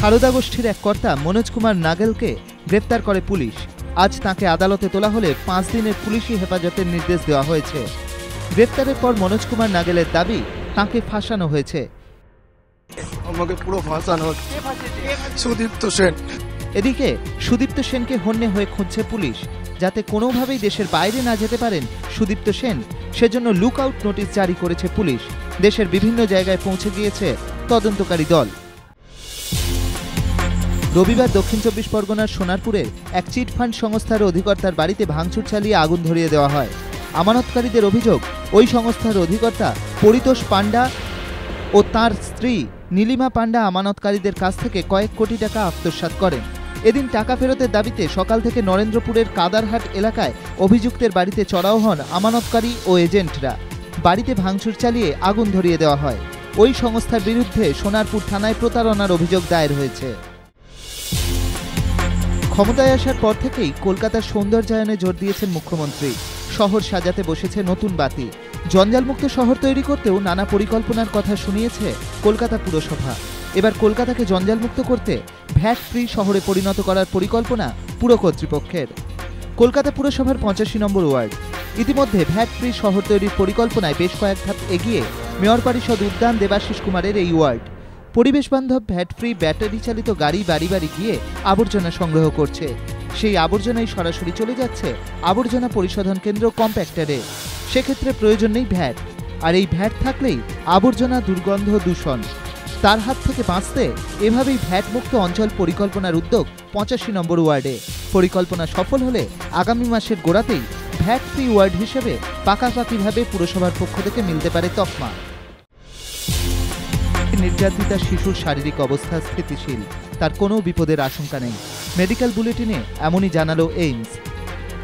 সারদা গোষ্ঠীর এক কর্তা মনোজ কুমার নাগেলকে গ্রেফতার করে পুলিশ। আজ তাকে আদালতে তোলা হলে 5 দিনের পুলিশি হেফাজতের নির্দেশ দেওয়া হয়েছে। গ্রেফতারের পর মনোজ কুমার নাগেলের দাবি তাকে ফাঁসানো হয়েছে। আমাকে পুরো ফাঁসানো হচ্ছে সুদীপ্ত সেন। এদিকে সুদীপ্ত সেনকে হন্যে হয়ে খুঁজছে পুলিশ, যাতে কোনোভাবেই দেশের বাইরে না যেতে পারেন সুদীপ্ত সেন, সেজন্য লুক আউট নোটিশ জারি করেছে পুলিশ। দেশের বিভিন্ন জায়গায় পৌঁছে গিয়েছে তদন্তকারী দল। রবিবার দক্ষিণ 24 পরগনার সোনারপুরে এক চিটফান্ড সংস্থার অধিকর্তার বাড়িতে ভাঙচুর চালিয়ে আগুন ধরিয়ে দেওয়া হয়। আমানতকারীদের অভিযোগ, ওই সংস্থার অধিকর্তা পরিতোষ পান্ডা ও তার স্ত্রী নীলিমা পান্ডা আমানতকারীদের কাছ থেকে কয়েক কোটি টাকা আত্মসাৎ করেন। এদিন টাকা ফেরতের দাবিতে সকাল থেকে নরেন্দ্রপুরের কাদারহাট এলাকায় অভিযুক্তের বাড়িতে চড়াও হন আমানতকারী ও এজেন্টরা। বাড়িতে ভাঙচুর চালিয়ে আগুন ধরিয়ে দেওয়া হয়। ওই সংস্থার বিরুদ্ধে সোনারপুর থানায় প্রতারণার অভিযোগ দায়ের হয়েছে। ক্ষমতায় আসার পর থেকেই কলকাতার সৌন্দর্যায়নে জোর দিয়েছেন মুখ্যমন্ত্রী। শহর সাজাতে বসেছে নতুন বাতি। জঞ্জালমুক্ত শহর তৈরি করতেও নানা পরিকল্পনার কথা শুনিয়েছে কলকাতা পুরসভা। এবার কলকাতাকে জঞ্জালমুক্ত করতে ভ্যাট ফ্রি শহরে পরিণত করার পরিকল্পনা পুর কর্তৃপক্ষের। কলকাতা পুরসভার 85 নম্বর ওয়ার্ড। ইতিমধ্যে ভ্যাট ফ্রি শহর তৈরির পরিকল্পনায় বেশ কয়েক ধাপ এগিয়ে মেয়র পরিষদ উদ্যান দেবাশিস কুমারের এই ওয়ার্ড। পরিবেশ বান্ধব ভ্যাট ফ্রি ব্যাটারি চালিত গাড়ি বাড়ি বাড়ি গিয়ে আবর্জনা সংগ্রহ করছে। সেই আবর্জনাই সরাসরি চলে যাচ্ছে আবর্জনা পরিশোধন কেন্দ্র কম্প্যাক্টারে। সেক্ষেত্রে প্রয়োজন নেই ভ্যাট, আর এই ভ্যাট থাকলেই আবর্জনা দুর্গন্ধ দূষণ। তার হাত থেকে বাঁচতে এভাবেই ভ্যাট মুক্ত অঞ্চল পরিকল্পনার উদ্যোগ 85 নম্বর ওয়ার্ডে। পরিকল্পনা সফল হলে আগামী মাসের গোড়াতেই ভ্যাট ফ্রি ওয়ার্ড হিসেবে পাকাপাকিভাবে পুরসভার পক্ষ থেকে মিলতে পারে তকমা। নির্যাতিতা শিশুর শারীরিক অবস্থা স্থিতিশীল, তার কোনো বিপদের আশঙ্কা নেই। মেডিকেল বুলেটিনে এমনই জানালো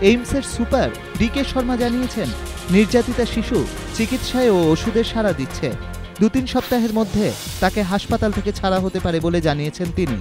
এইমসের সুপার ডিকে শর্মা জানিয়েছেন, নির্যাতিতা শিশু চিকিৎসায় ও ওষুধের সাড়া দিচ্ছে। 2-3 সপ্তাহের মধ্যে তাকে হাসপাতাল থেকে ছাড়া হতে পারে বলে জানিয়েছেন তিনি।